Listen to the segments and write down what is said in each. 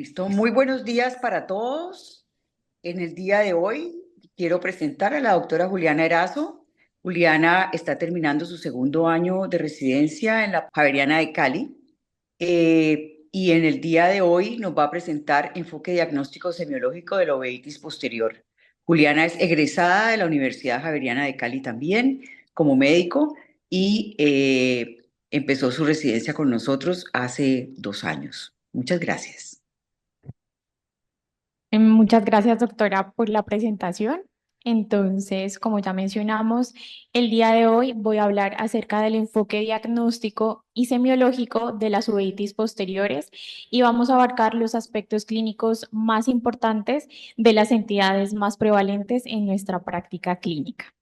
Listo. Muy buenos días para todos. En el día de hoy quiero presentar a la doctora Juliana Erazo. Juliana está terminando su segundo año de residencia en la Javeriana de Cali y en el día de hoy nos va a presentar enfoque diagnóstico semiológico de la uveitis posterior. Juliana es egresada de la Universidad Javeriana de Cali también como médico y empezó su residencia con nosotros hace 2 años. Muchas gracias. Muchas gracias, doctora, por la presentación. Entonces, como ya mencionamos, el día de hoy voy a hablar acerca del enfoque diagnóstico y semiológico de las uveitis posteriores y vamos a abarcar los aspectos clínicos más importantes de las entidades más prevalentes en nuestra práctica clínica.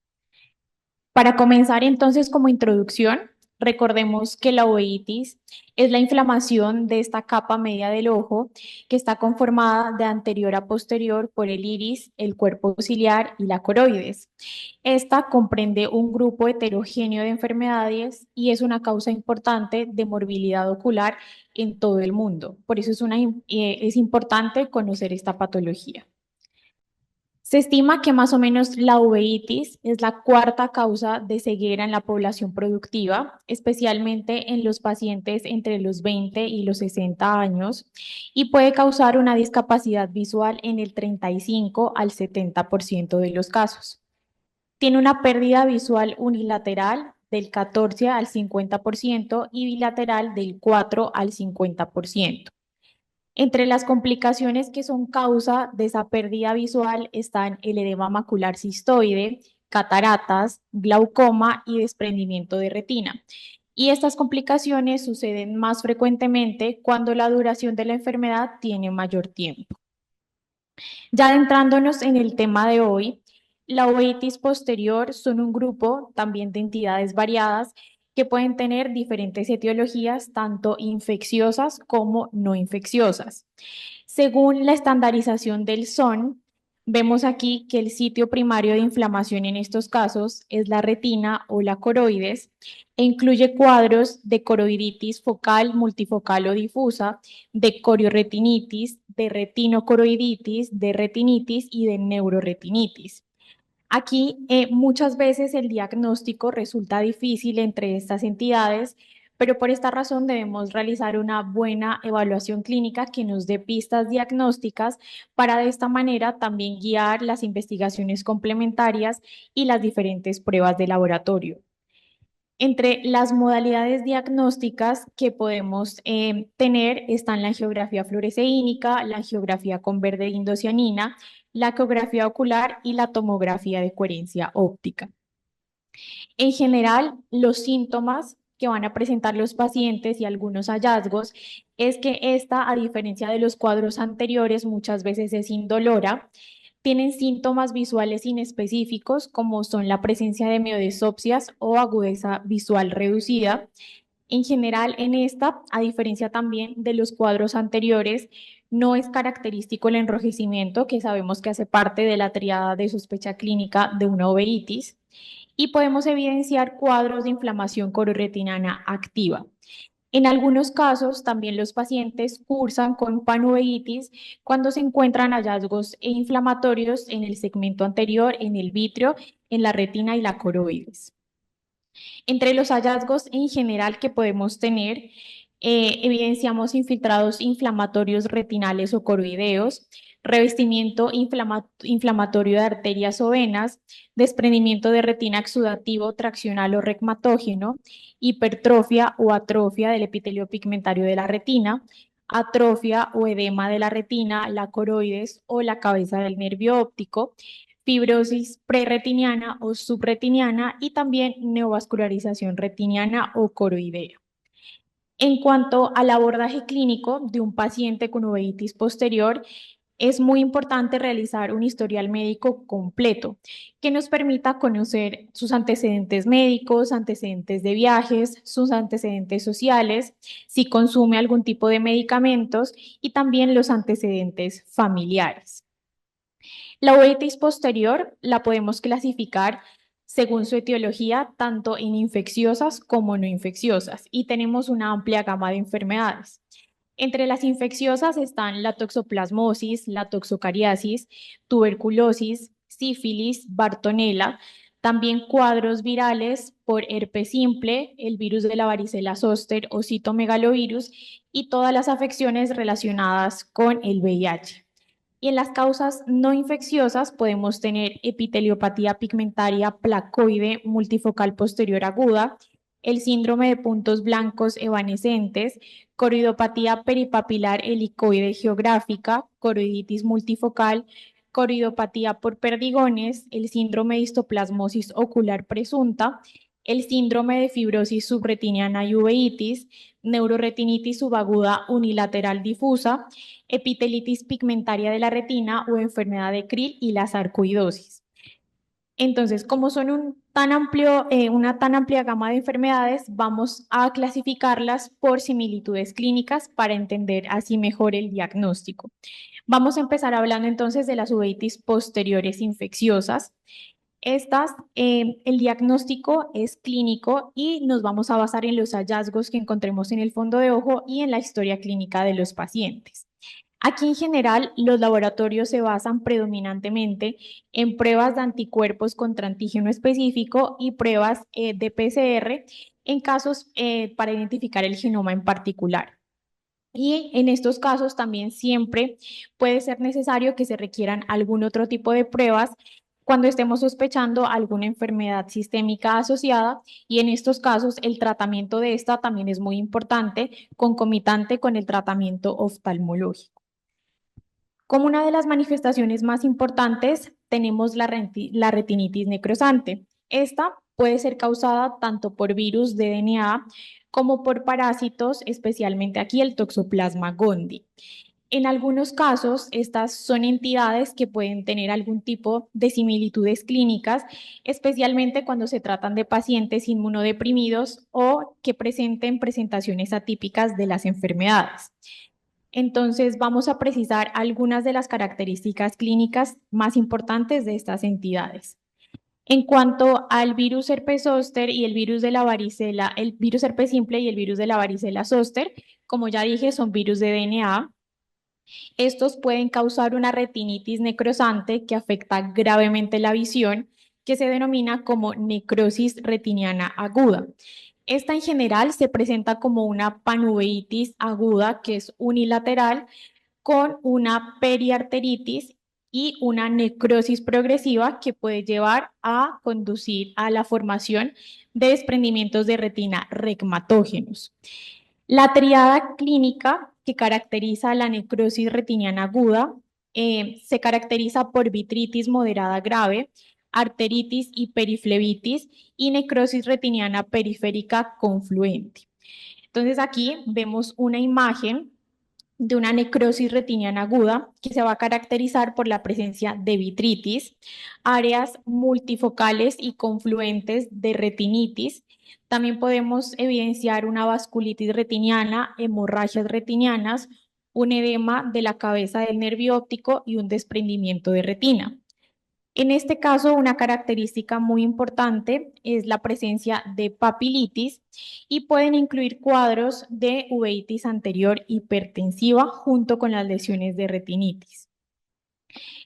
Para comenzar entonces como introducción, recordemos que la uveitis es la inflamación de esta capa media del ojo que está conformada de anterior a posterior por el iris, el cuerpo ciliar y la coroides. Esta comprende un grupo heterogéneo de enfermedades y es una causa importante de morbilidad ocular en todo el mundo. Por eso es importante conocer esta patología. Se estima que más o menos la uveitis es la cuarta causa de ceguera en la población productiva, especialmente en los pacientes entre los 20 y los 60 años, y puede causar una discapacidad visual en el 35 al 70% de los casos. Tiene una pérdida visual unilateral del 14 al 50% y bilateral del 4 al 50%. Entre las complicaciones que son causa de esa pérdida visual están el edema macular cistoide, cataratas, glaucoma y desprendimiento de retina. Y estas complicaciones suceden más frecuentemente cuando la duración de la enfermedad tiene mayor tiempo. Ya adentrándonos en el tema de hoy, la uveitis posterior son un grupo también de entidades variadas que pueden tener diferentes etiologías, tanto infecciosas como no infecciosas. Según la estandarización del SON, vemos aquí que el sitio primario de inflamación en estos casos es la retina o la coroides e incluye cuadros de coroiditis focal, multifocal o difusa, de corioretinitis, de retinocoroiditis, de retinitis y de neuroretinitis. Aquí muchas veces el diagnóstico resulta difícil entre estas entidades, pero por esta razón debemos realizar una buena evaluación clínica que nos dé pistas diagnósticas para de esta manera también guiar las investigaciones complementarias y las diferentes pruebas de laboratorio. Entre las modalidades diagnósticas que podemos tener están la angiografía fluoresceínica, la angiografía con verde indocianina, la ecografía ocular y la tomografía de coherencia óptica. En general, los síntomas que van a presentar los pacientes y algunos hallazgos es que esta, a diferencia de los cuadros anteriores, muchas veces es indolora. Tienen síntomas visuales inespecíficos como son la presencia de miodesopsias o agudeza visual reducida. En general, en esta, a diferencia también de los cuadros anteriores, no es característico el enrojecimiento, que sabemos que hace parte de la triada de sospecha clínica de una uveitis, y podemos evidenciar cuadros de inflamación cororetinana activa. En algunos casos, también los pacientes cursan con panuveitis cuando se encuentran hallazgos inflamatorios en el segmento anterior, en el vítreo, en la retina y la coroides. Entre los hallazgos en general que podemos tener, evidenciamos infiltrados inflamatorios retinales o coroideos, revestimiento inflamatorio de arterias o venas, desprendimiento de retina exudativo, traccional o regmatógeno, hipertrofia o atrofia del epitelio pigmentario de la retina, atrofia o edema de la retina, la coroides o la cabeza del nervio óptico, fibrosis preretiniana o subretiniana y también neovascularización retiniana o coroidea. En cuanto al abordaje clínico de un paciente con uveitis posterior, es muy importante realizar un historial médico completo que nos permita conocer sus antecedentes médicos, antecedentes de viajes, sus antecedentes sociales, si consume algún tipo de medicamentos y también los antecedentes familiares. La uveitis posterior la podemos clasificar según su etiología, tanto en infecciosas como no infecciosas, y tenemos una amplia gama de enfermedades. Entre las infecciosas están la toxoplasmosis, la toxocariasis, tuberculosis, sífilis, bartonela, también cuadros virales por herpes simple, el virus de la varicela zóster o citomegalovirus y todas las afecciones relacionadas con el VIH. Y en las causas no infecciosas podemos tener epiteliopatía pigmentaria placoide multifocal posterior aguda, el síndrome de puntos blancos evanescentes, coroidopatía peripapilar helicoide geográfica, coroiditis multifocal, coroidopatía por perdigones, el síndrome de histoplasmosis ocular presunta, el síndrome de fibrosis subretiniana y uveitis, neuroretinitis subaguda unilateral difusa, epitelitis pigmentaria de la retina o enfermedad de Krill y la sarcoidosis. Entonces, como son una tan amplia gama de enfermedades, vamos a clasificarlas por similitudes clínicas para entender así mejor el diagnóstico. Vamos a empezar hablando entonces de las uveitis posteriores infecciosas. El diagnóstico es clínico y nos vamos a basar en los hallazgos que encontremos en el fondo de ojo y en la historia clínica de los pacientes. Aquí en general, los laboratorios se basan predominantemente en pruebas de anticuerpos contra antígeno específico y pruebas de PCR en casos para identificar el genoma en particular. Y en estos casos también siempre puede ser necesario que se requieran algún otro tipo de pruebas cuando estemos sospechando alguna enfermedad sistémica asociada, y en estos casos el tratamiento de esta también es muy importante, concomitante con el tratamiento oftalmológico. Como una de las manifestaciones más importantes tenemos la retinitis necrosante. Esta puede ser causada tanto por virus de DNA como por parásitos, especialmente aquí el Toxoplasma gondii. En algunos casos, estas son entidades que pueden tener algún tipo de similitudes clínicas, especialmente cuando se tratan de pacientes inmunodeprimidos o que presenten presentaciones atípicas de las enfermedades. Entonces, vamos a precisar algunas de las características clínicas más importantes de estas entidades. En cuanto al virus herpes zóster y el virus de la varicela, el virus herpes simple y el virus de la varicela zóster, como ya dije, son virus de DNA. Estos pueden causar una retinitis necrosante que afecta gravemente la visión, que se denomina como necrosis retiniana aguda. Esta en general se presenta como una panuveitis aguda que es unilateral con una periarteritis y una necrosis progresiva que puede llevar a conducir a la formación de desprendimientos de retina regmatógenos. La triada clínica que caracteriza la necrosis retiniana aguda se caracteriza por vitritis moderada grave, arteritis y periflebitis y necrosis retiniana periférica confluente. Entonces aquí vemos una imagen de una necrosis retiniana aguda que se va a caracterizar por la presencia de vitritis, áreas multifocales y confluentes de retinitis. También podemos evidenciar una vasculitis retiniana, hemorragias retinianas, un edema de la cabeza del nervio óptico y un desprendimiento de retina. En este caso, una característica muy importante es la presencia de papilitis y pueden incluir cuadros de uveitis anterior hipertensiva junto con las lesiones de retinitis.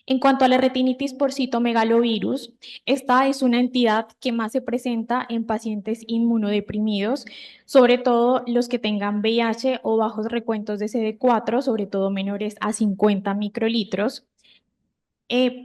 En cuanto a la retinitis por citomegalovirus, esta es una entidad que más se presenta en pacientes inmunodeprimidos, sobre todo los que tengan VIH o bajos recuentos de CD4, sobre todo menores a 50 microlitros.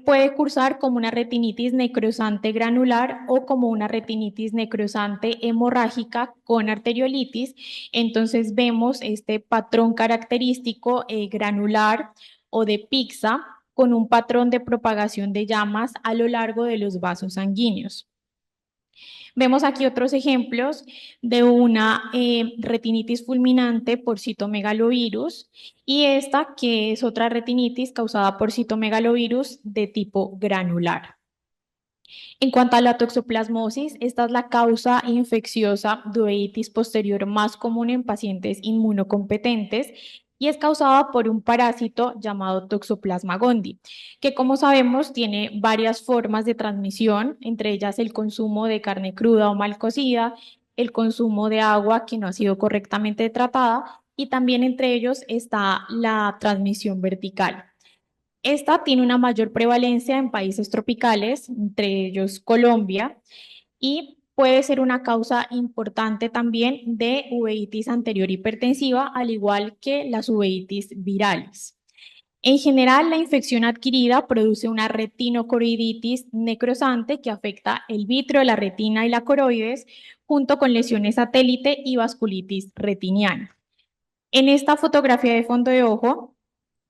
Puede cursar como una retinitis necrosante granular o como una retinitis necrosante hemorrágica con arteriolitis. Entonces vemos este patrón característico granular o de pixa con un patrón de propagación de llamas a lo largo de los vasos sanguíneos. Vemos aquí otros ejemplos de una retinitis fulminante por citomegalovirus y esta que es otra retinitis causada por citomegalovirus de tipo granular. En cuanto a la toxoplasmosis, esta es la causa infecciosa de uveitis posterior más común en pacientes inmunocompetentes y es causada por un parásito llamado Toxoplasma gondii, que como sabemos tiene varias formas de transmisión, entre ellas el consumo de carne cruda o mal cocida, el consumo de agua que no ha sido correctamente tratada y también entre ellos está la transmisión vertical. Esta tiene una mayor prevalencia en países tropicales, entre ellos Colombia, y puede ser una causa importante también de uveitis anterior hipertensiva, al igual que las uveitis virales. En general, la infección adquirida produce una retinocoroiditis necrosante que afecta el vitrio, la retina y la coroides, junto con lesiones satélite y vasculitis retiniana. En esta fotografía de fondo de ojo,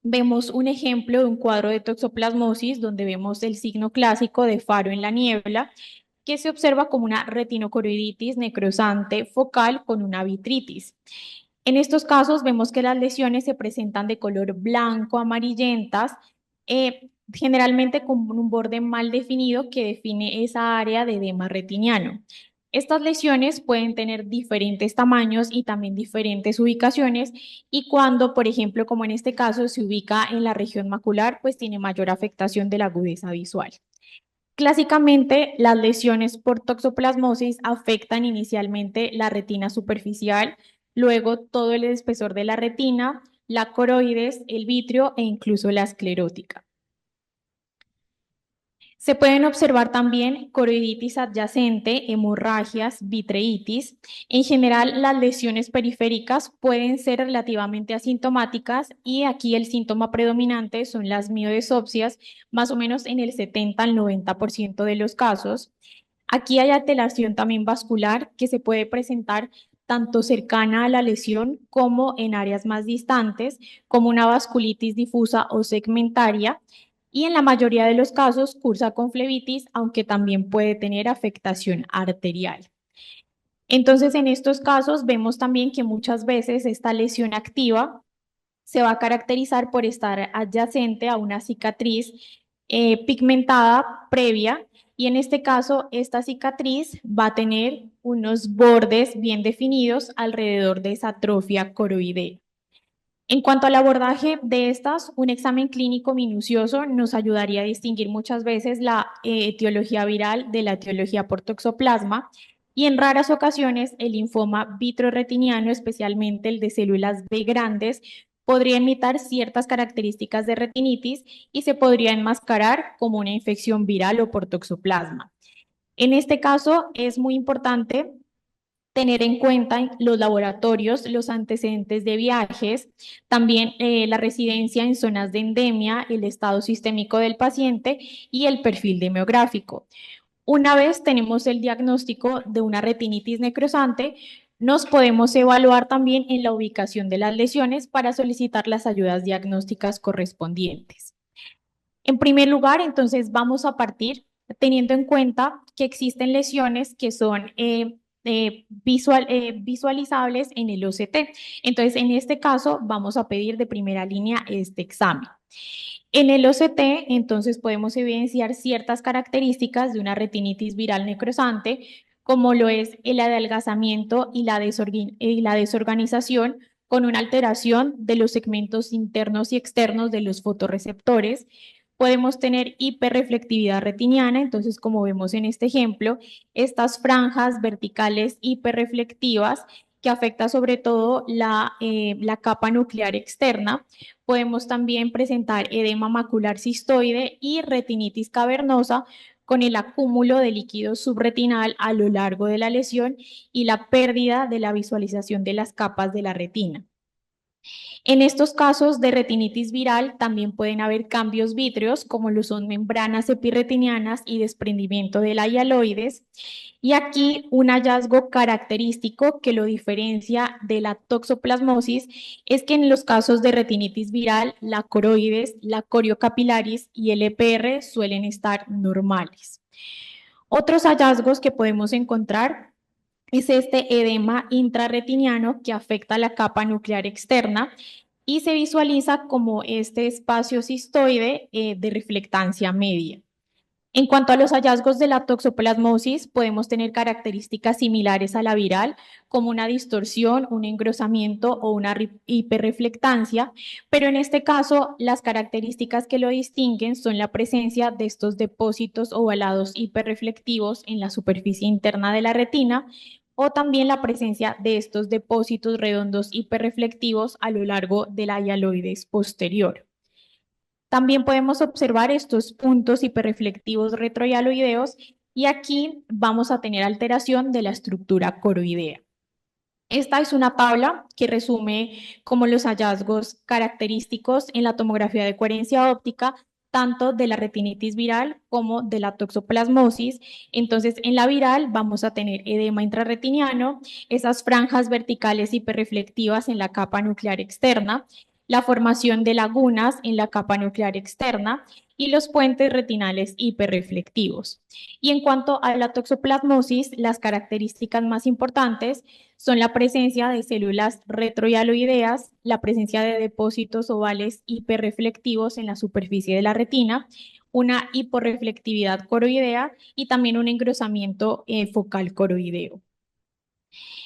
vemos un ejemplo de un cuadro de toxoplasmosis donde vemos el signo clásico de faro en la niebla, que se observa como una retinocoroiditis necrosante focal con una vitritis. En estos casos vemos que las lesiones se presentan de color blanco, amarillentas, generalmente con un borde mal definido que define esa área de edema retiniano. Estas lesiones pueden tener diferentes tamaños y también diferentes ubicaciones y cuando, por ejemplo, como en este caso, se ubica en la región macular, pues tiene mayor afectación de la agudeza visual. Clásicamente, las lesiones por toxoplasmosis afectan inicialmente la retina superficial, luego todo el espesor de la retina, la coroides, el vitrio e incluso la esclerótica. Se pueden observar también coroiditis adyacente, hemorragias, vitreitis. En general, las lesiones periféricas pueden ser relativamente asintomáticas y aquí el síntoma predominante son las miodesopsias, más o menos en el 70 al 90% de los casos. Aquí hay alteración también vascular que se puede presentar tanto cercana a la lesión como en áreas más distantes, como una vasculitis difusa o segmentaria y en la mayoría de los casos cursa con flebitis, aunque también puede tener afectación arterial. Entonces, en estos casos vemos también que muchas veces esta lesión activa se va a caracterizar por estar adyacente a una cicatriz pigmentada previa y en este caso esta cicatriz va a tener unos bordes bien definidos alrededor de esa atrofia coroidea. En cuanto al abordaje de estas, un examen clínico minucioso nos ayudaría a distinguir muchas veces la etiología viral de la etiología por toxoplasma y en raras ocasiones el linfoma vitreoretiniano, especialmente el de células B grandes, podría imitar ciertas características de retinitis y se podría enmascarar como una infección viral o por toxoplasma. En este caso es muy importante tener en cuenta los laboratorios, los antecedentes de viajes, también la residencia en zonas de endemia, el estado sistémico del paciente y el perfil demográfico. Una vez tenemos el diagnóstico de una retinitis necrosante, nos podemos evaluar también en la ubicación de las lesiones para solicitar las ayudas diagnósticas correspondientes. En primer lugar, entonces vamos a partir teniendo en cuenta que existen lesiones que son visualizables en el OCT. Entonces, en este caso, vamos a pedir de primera línea este examen. En el OCT, entonces, podemos evidenciar ciertas características de una retinitis viral necrosante, como lo es el adelgazamiento y la desorganización con una alteración de los segmentos internos y externos de los fotorreceptores. Podemos tener hiperreflectividad retiniana, entonces como vemos en este ejemplo, estas franjas verticales hiperreflectivas que afecta sobre todo la capa nuclear externa. Podemos también presentar edema macular cistoide y retinitis cavernosa con el acúmulo de líquido subretinal a lo largo de la lesión y la pérdida de la visualización de las capas de la retina. En estos casos de retinitis viral también pueden haber cambios vítreos, como lo son membranas epirretinianas y desprendimiento de la hialoides. Y aquí un hallazgo característico que lo diferencia de la toxoplasmosis es que en los casos de retinitis viral, la coroides, la coriocapilaris y el EPR suelen estar normales. Otros hallazgos que podemos encontrar es este edema intrarretiniano que afecta la capa nuclear externa y se visualiza como este espacio cistoide de reflectancia media. En cuanto a los hallazgos de la toxoplasmosis, podemos tener características similares a la viral, como una distorsión, un engrosamiento o una hiperreflectancia, pero en este caso las características que lo distinguen son la presencia de estos depósitos ovalados hiperreflectivos en la superficie interna de la retina, o también la presencia de estos depósitos redondos hiperreflectivos a lo largo de la hialoides posterior. También podemos observar estos puntos hiperreflectivos retrohialoideos y aquí vamos a tener alteración de la estructura coroidea. Esta es una tabla que resume como los hallazgos característicos en la tomografía de coherencia óptica, tanto de la retinitis viral como de la toxoplasmosis. Entonces, en la viral vamos a tener edema intrarretiniano, esas franjas verticales hiperreflectivas en la capa nuclear externa, la formación de lagunas en la capa nuclear externa y los puentes retinales hiperreflectivos. Y en cuanto a la toxoplasmosis, las características más importantes son la presencia de células retrohialoideas, la presencia de depósitos ovales hiperreflectivos en la superficie de la retina, una hiporreflectividad coroidea y también un engrosamiento focal coroideo.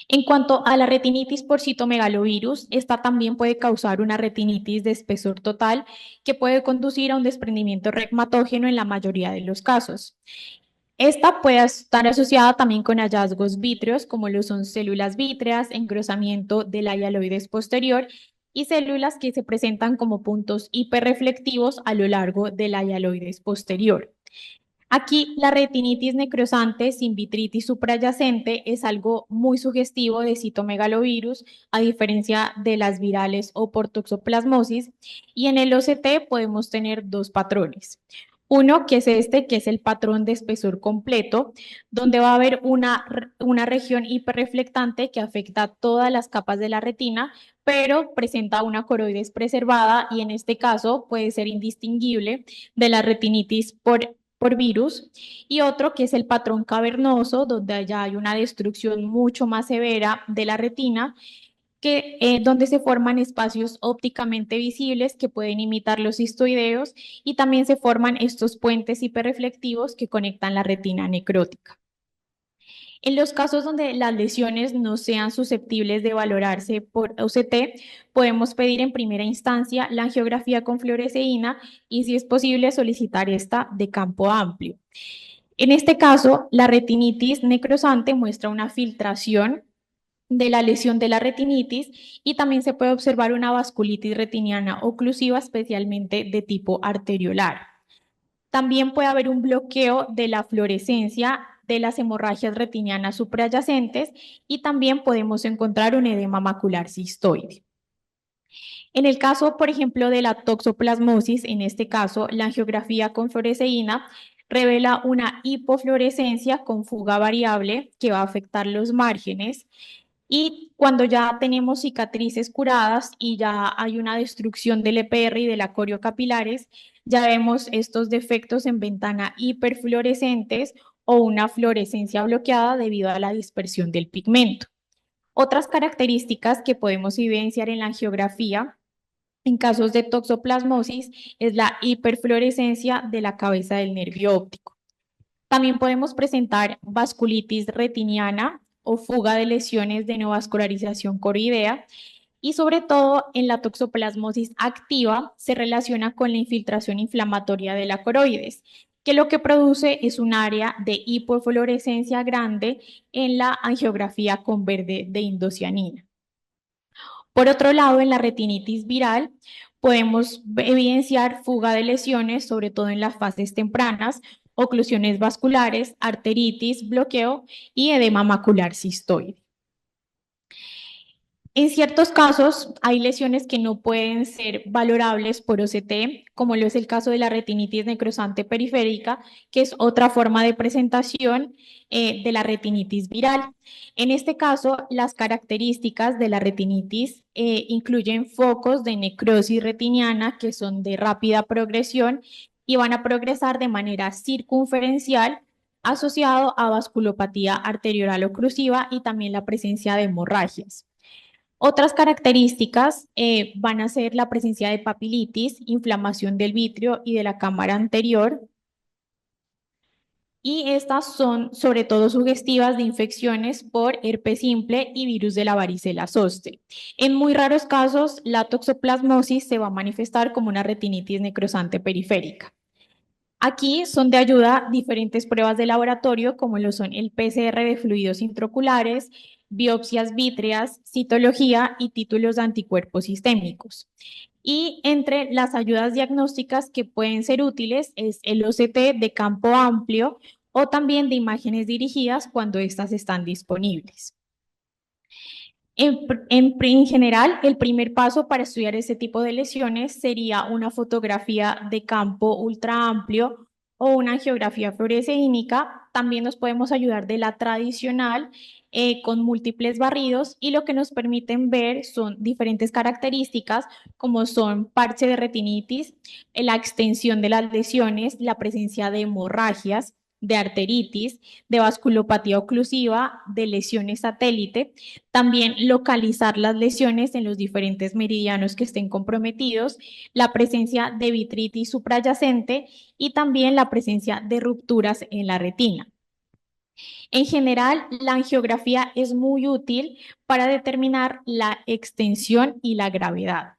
En cuanto a la retinitis por citomegalovirus, esta también puede causar una retinitis de espesor total que puede conducir a un desprendimiento regmatógeno en la mayoría de los casos. Esta puede estar asociada también con hallazgos vítreos, como lo son células vítreas, engrosamiento de la hialoides posterior y células que se presentan como puntos hiperreflectivos a lo largo de la hialoides posterior. Aquí la retinitis necrosante sin vitritis suprayacente es algo muy sugestivo de citomegalovirus, a diferencia de las virales o por toxoplasmosis, y en el OCT podemos tener dos patrones. Uno, que es este, que es el patrón de espesor completo, donde va a haber una región hiperreflectante que afecta a todas las capas de la retina, pero presenta una coroides preservada y en este caso puede ser indistinguible de la retinitis por virus, y otro que es el patrón cavernoso, donde ya hay una destrucción mucho más severa de la retina, donde se forman espacios ópticamente visibles que pueden imitar los cistoideos y también se forman estos puentes hiperreflectivos que conectan la retina necrótica. En los casos donde las lesiones no sean susceptibles de valorarse por OCT, podemos pedir en primera instancia la angiografía con fluoresceína y, si es posible, solicitar esta de campo amplio. En este caso, la retinitis necrosante muestra una filtración de la lesión de la retinitis y también se puede observar una vasculitis retiniana oclusiva, especialmente de tipo arteriolar. También puede haber un bloqueo de la fluorescencia de las hemorragias retinianas suprayacentes y también podemos encontrar un edema macular cistoide. En el caso, por ejemplo, de la toxoplasmosis, en este caso, la angiografía con fluoresceína revela una hipofluorescencia con fuga variable que va a afectar los márgenes. Y cuando ya tenemos cicatrices curadas y ya hay una destrucción del EPR y de la coriocapilares, ya vemos estos defectos en ventana hiperfluorescentes o una fluorescencia bloqueada debido a la dispersión del pigmento. Otras características que podemos evidenciar en la angiografía en casos de toxoplasmosis es la hiperfluorescencia de la cabeza del nervio óptico. También podemos presentar vasculitis retiniana o fuga de lesiones de neovascularización coroidea y sobre todo en la toxoplasmosis activa se relaciona con la infiltración inflamatoria de la coroides, que lo que produce es un área de hipofluorescencia grande en la angiografía con verde de indocianina. Por otro lado, en la retinitis viral podemos evidenciar fuga de lesiones, sobre todo en las fases tempranas, oclusiones vasculares, arteritis, bloqueo y edema macular cistoide. En ciertos casos hay lesiones que no pueden ser valorables por OCT, como lo es el caso de la retinitis necrosante periférica, que es otra forma de presentación de la retinitis viral. En este caso, las características de la retinitis incluyen focos de necrosis retiniana que son de rápida progresión y van a progresar de manera circunferencial asociado a vasculopatía arterioral oclusiva y también la presencia de hemorragias. Otras características van a ser la presencia de papilitis, inflamación del vitrio y de la cámara anterior. Y estas son sobre todo sugestivas de infecciones por herpes simple y virus de la varicela zoster. En muy raros casos, la toxoplasmosis se va a manifestar como una retinitis necrosante periférica. Aquí son de ayuda diferentes pruebas de laboratorio, como lo son el PCR de fluidos intraoculares, biopsias vítreas, citología y títulos de anticuerpos sistémicos. Y entre las ayudas diagnósticas que pueden ser útiles es el OCT de campo amplio o también de imágenes dirigidas cuando éstas están disponibles. En general, el primer paso para estudiar este tipo de lesiones sería una fotografía de campo ultra amplio o una angiografía fluorescénica. También nos podemos ayudar de la tradicional con múltiples barridos y lo que nos permiten ver son diferentes características como son parche de retinitis, la extensión de las lesiones, la presencia de hemorragias, de arteritis, de vasculopatía oclusiva, de lesiones satélite. También localizar las lesiones en los diferentes meridianos que estén comprometidos, la presencia de vitritis suprayacente y también la presencia de rupturas en la retina. En general, la angiografía es muy útil para determinar la extensión y la gravedad.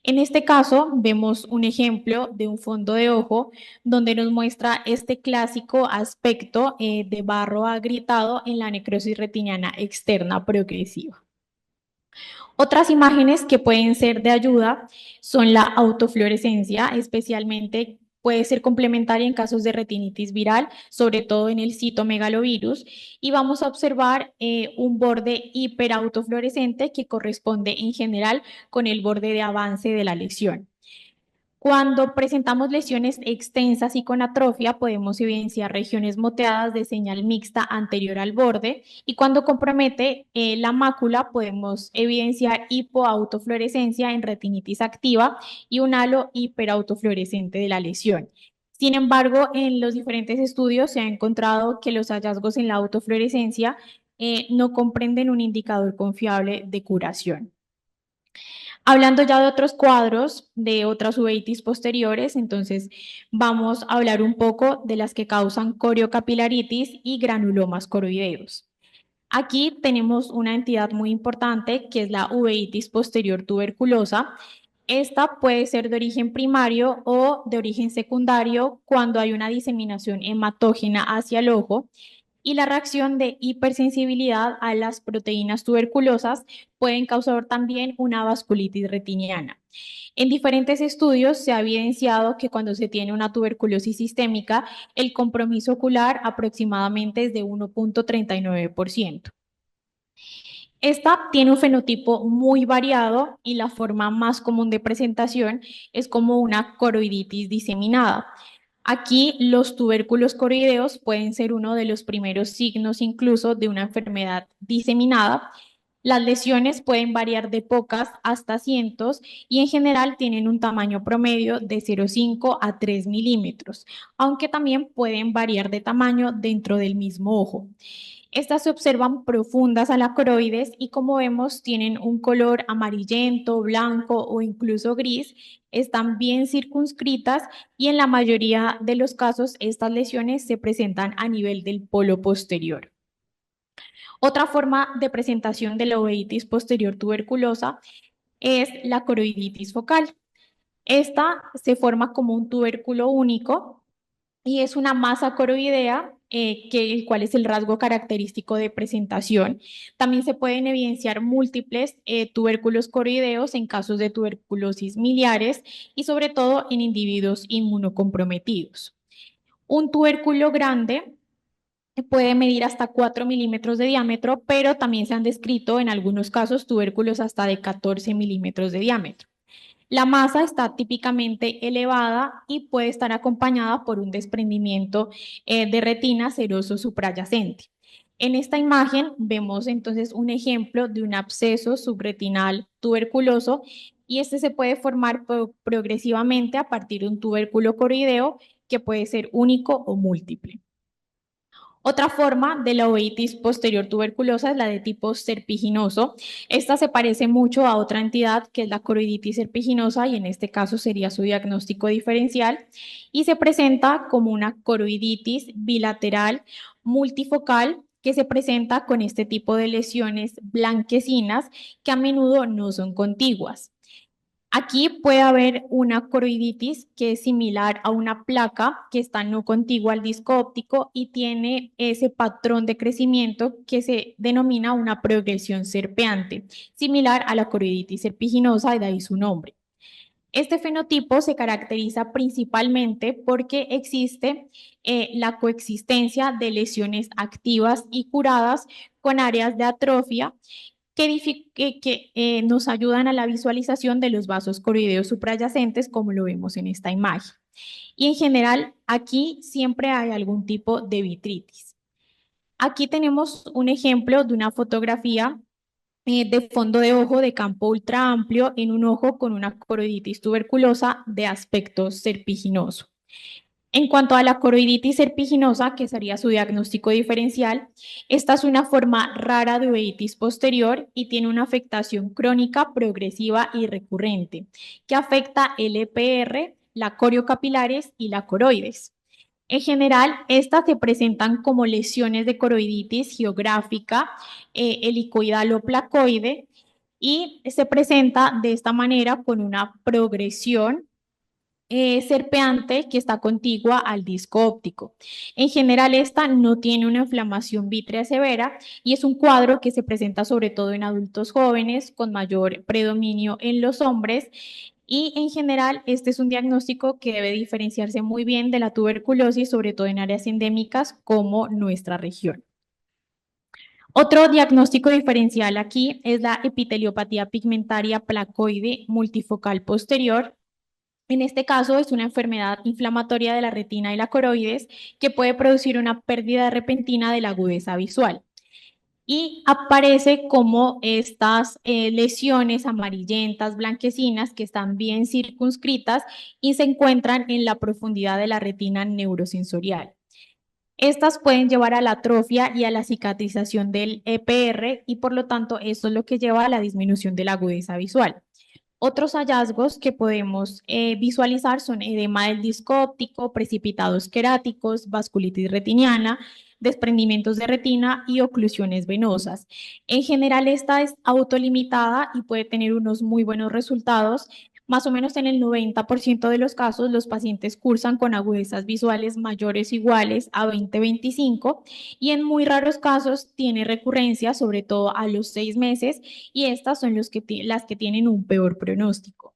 En este caso, vemos un ejemplo de un fondo de ojo donde nos muestra este clásico aspecto de barro agrietado en la necrosis retiniana externa progresiva. Otras imágenes que pueden ser de ayuda son la autofluorescencia, especialmente puede ser complementaria en casos de retinitis viral, sobre todo en el citomegalovirus, y vamos a observar un borde hiperautofluorescente que corresponde en general con el borde de avance de la lesión. Cuando presentamos lesiones extensas y con atrofia, podemos evidenciar regiones moteadas de señal mixta anterior al borde y cuando compromete la mácula, podemos evidenciar hipoautofluorescencia en retinitis activa y un halo hiperautofluorescente de la lesión. Sin embargo, en los diferentes estudios se ha encontrado que los hallazgos en la autofluorescencia no comprenden un indicador confiable de curación. Hablando ya de otros cuadros, de otras uveitis posteriores, entonces vamos a hablar un poco de las que causan coriocapilaritis y granulomas coroideos. Aquí tenemos una entidad muy importante que es la uveitis posterior tuberculosa. Esta puede ser de origen primario o de origen secundario cuando hay una diseminación hematógena hacia el ojo y la reacción de hipersensibilidad a las proteínas tuberculosas pueden causar también una vasculitis retiniana. En diferentes estudios se ha evidenciado que cuando se tiene una tuberculosis sistémica, el compromiso ocular aproximadamente es de 1.39%. Esta tiene un fenotipo muy variado y la forma más común de presentación es como una coroiditis diseminada. Aquí los tubérculos coroideos pueden ser uno de los primeros signos incluso de una enfermedad diseminada. Las lesiones pueden variar de pocas hasta cientos y en general tienen un tamaño promedio de 0,5 a 3 milímetros, aunque también pueden variar de tamaño dentro del mismo ojo. Estas se observan profundas a la coroides y como vemos tienen un color amarillento, blanco o incluso gris, están bien circunscritas y en la mayoría de los casos estas lesiones se presentan a nivel del polo posterior. Otra forma de presentación de la uveitis posterior tuberculosa es la coroiditis focal. Esta se forma como un tubérculo único y es una masa coroidea, el cual es el rasgo característico de presentación. También se pueden evidenciar múltiples tubérculos coroideos en casos de tuberculosis miliares y sobre todo en individuos inmunocomprometidos. Un tubérculo grande puede medir hasta 4 milímetros de diámetro, pero también se han descrito en algunos casos tubérculos hasta de 14 milímetros de diámetro. La masa está típicamente elevada y puede estar acompañada por un desprendimiento de retina seroso suprayacente. En esta imagen vemos entonces un ejemplo de un absceso subretinal tuberculoso y este se puede formar progresivamente a partir de un tubérculo coroideo que puede ser único o múltiple. Otra forma de la uveitis posterior tuberculosa es la de tipo serpiginoso. Esta se parece mucho a otra entidad que es la coroiditis serpiginosa y en este caso sería su diagnóstico diferencial y se presenta como una coroiditis bilateral multifocal que se presenta con este tipo de lesiones blanquecinas que a menudo no son contiguas. Aquí puede haber una coroiditis que es similar a una placa que está no contigua al disco óptico y tiene ese patrón de crecimiento que se denomina una progresión serpeante, similar a la coroiditis serpiginosa, de ahí su nombre. Este fenotipo se caracteriza principalmente porque existe la coexistencia de lesiones activas y curadas con áreas de atrofia que nos ayudan a la visualización de los vasos coroideos suprayacentes, como lo vemos en esta imagen. Y en general, aquí siempre hay algún tipo de vitritis. Aquí tenemos un ejemplo de una fotografía de fondo de ojo de campo ultra amplio en un ojo con una coroiditis tuberculosa de aspecto serpiginoso. En cuanto a la coroiditis serpiginosa, que sería su diagnóstico diferencial, esta es una forma rara de uveitis posterior y tiene una afectación crónica, progresiva y recurrente, que afecta el EPR, la coriocapilares y la coroides. En general, estas se presentan como lesiones de coroiditis geográfica, helicoidal o placoide, y se presenta de esta manera con una progresión serpeante que está contigua al disco óptico. En general, esta no tiene una inflamación vítrea severa y es un cuadro que se presenta sobre todo en adultos jóvenes, con mayor predominio en los hombres. Y en general, este es un diagnóstico que debe diferenciarse muy bien de la tuberculosis, sobre todo en áreas endémicas como nuestra región. Otro diagnóstico diferencial aquí es la epiteliopatía pigmentaria placoide multifocal posterior. En este caso es una enfermedad inflamatoria de la retina y la coroides que puede producir una pérdida repentina de la agudeza visual y aparece como estas lesiones amarillentas, blanquecinas, que están bien circunscritas y se encuentran en la profundidad de la retina neurosensorial. Estas pueden llevar a la atrofia y a la cicatrización del EPR y por lo tanto eso es lo que lleva a la disminución de la agudeza visual. Otros hallazgos que podemos visualizar son edema del disco óptico, precipitados queráticos, vasculitis retiniana, desprendimientos de retina y oclusiones venosas. En general, esta es autolimitada y puede tener unos muy buenos resultados. Más o menos en el 90% de los casos, los pacientes cursan con agudezas visuales mayores o iguales a 20-25 y en muy raros casos tiene recurrencia, sobre todo a los 6 meses, y estas son las que tienen un peor pronóstico.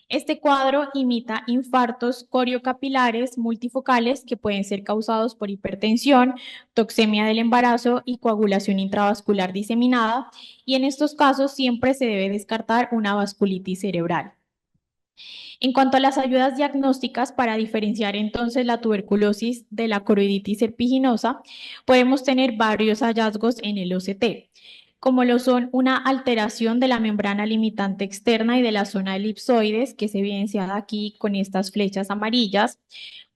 Este cuadro imita infartos coriocapilares multifocales que pueden ser causados por hipertensión, toxemia del embarazo y coagulación intravascular diseminada, y en estos casos siempre se debe descartar una vasculitis cerebral. En cuanto a las ayudas diagnósticas para diferenciar entonces la tuberculosis de la coroiditis serpiginosa, podemos tener varios hallazgos en el OCT, como lo son una alteración de la membrana limitante externa y de la zona elipsoides, que se evidencia aquí con estas flechas amarillas,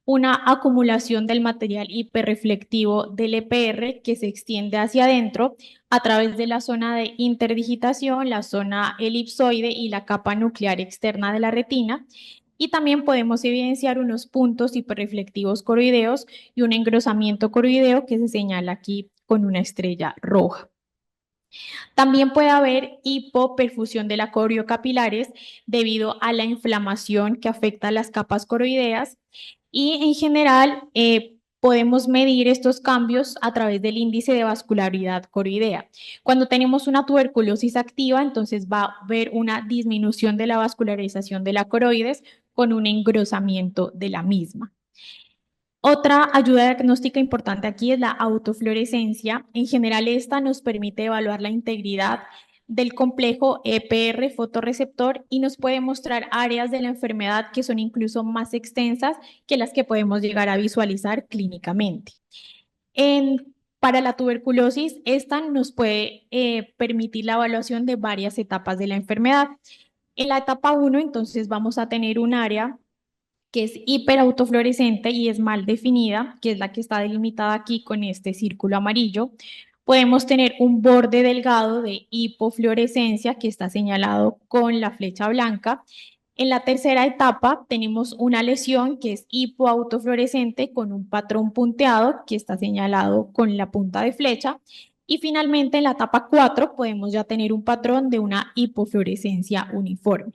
una acumulación del material hiperreflectivo del EPR que se extiende hacia adentro a través de la zona de interdigitación, la zona elipsoide y la capa nuclear externa de la retina. Y también podemos evidenciar unos puntos hiperreflectivos coroideos y un engrosamiento coroideo que se señala aquí con una estrella roja. También puede haber hipoperfusión de la coriocapilares debido a la inflamación que afecta las capas coroideas y en general podemos medir estos cambios a través del índice de vascularidad coroidea. Cuando tenemos una tuberculosis activa, entonces va a haber una disminución de la vascularización de la coroides con un engrosamiento de la misma. Otra ayuda diagnóstica importante aquí es la autofluorescencia. En general, esta nos permite evaluar la integridad del complejo EPR fotorreceptor y nos puede mostrar áreas de la enfermedad que son incluso más extensas que las que podemos llegar a visualizar clínicamente. Para la tuberculosis, esta nos puede permitir la evaluación de varias etapas de la enfermedad. En la etapa 1, entonces, vamos a tener un área que es hiperautofluorescente y es mal definida, que es la que está delimitada aquí con este círculo amarillo. Podemos tener un borde delgado de hipofluorescencia que está señalado con la flecha blanca. En la tercera etapa tenemos una lesión que es hipoautofluorescente con un patrón punteado que está señalado con la punta de flecha. Y finalmente en la etapa 4 podemos ya tener un patrón de una hipofluorescencia uniforme.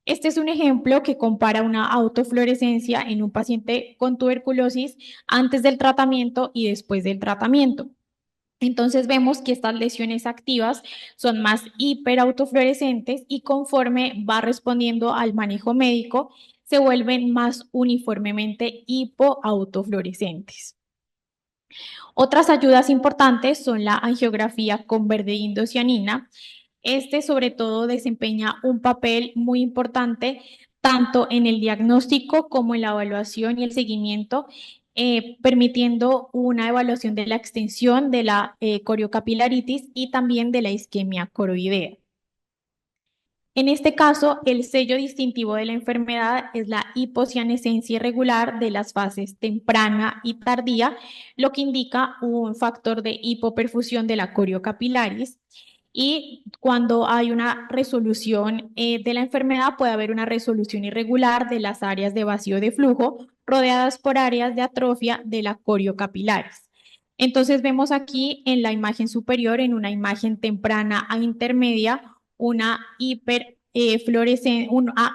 Este es un ejemplo que compara una autofluorescencia en un paciente con tuberculosis antes del tratamiento y después del tratamiento. Entonces vemos que estas lesiones activas son más hiperautofluorescentes y conforme va respondiendo al manejo médico, se vuelven más uniformemente hipoautofluorescentes. Otras ayudas importantes son la angiografía con verde indocianina. Este sobre todo desempeña un papel muy importante tanto en el diagnóstico como en la evaluación y el seguimiento, permitiendo una evaluación de la extensión de la coriocapilaritis y también de la isquemia coroidea. En este caso, el sello distintivo de la enfermedad es la hipocianescencia irregular de las fases temprana y tardía, lo que indica un factor de hipoperfusión de la coriocapilaris. Y cuando hay una resolución de la enfermedad, puede haber una resolución irregular de las áreas de vacío de flujo rodeadas por áreas de atrofia de la coriocapilaris. Entonces vemos aquí en la imagen superior, en una imagen temprana a intermedia, una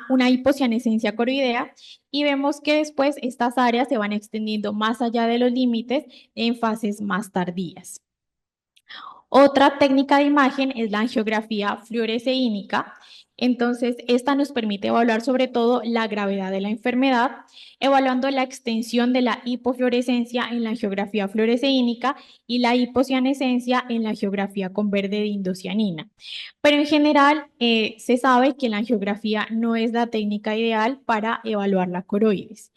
una hipocianescencia coroidea y vemos que después estas áreas se van extendiendo más allá de los límites en fases más tardías. Otra técnica de imagen es la angiografía fluoresceínica. Entonces, esta nos permite evaluar sobre todo la gravedad de la enfermedad, evaluando la extensión de la hipofluorescencia en la angiografía fluoresceínica y la hipocianescencia en la angiografía con verde de indocianina. Pero en general, se sabe que la angiografía no es la técnica ideal para evaluar la coroides.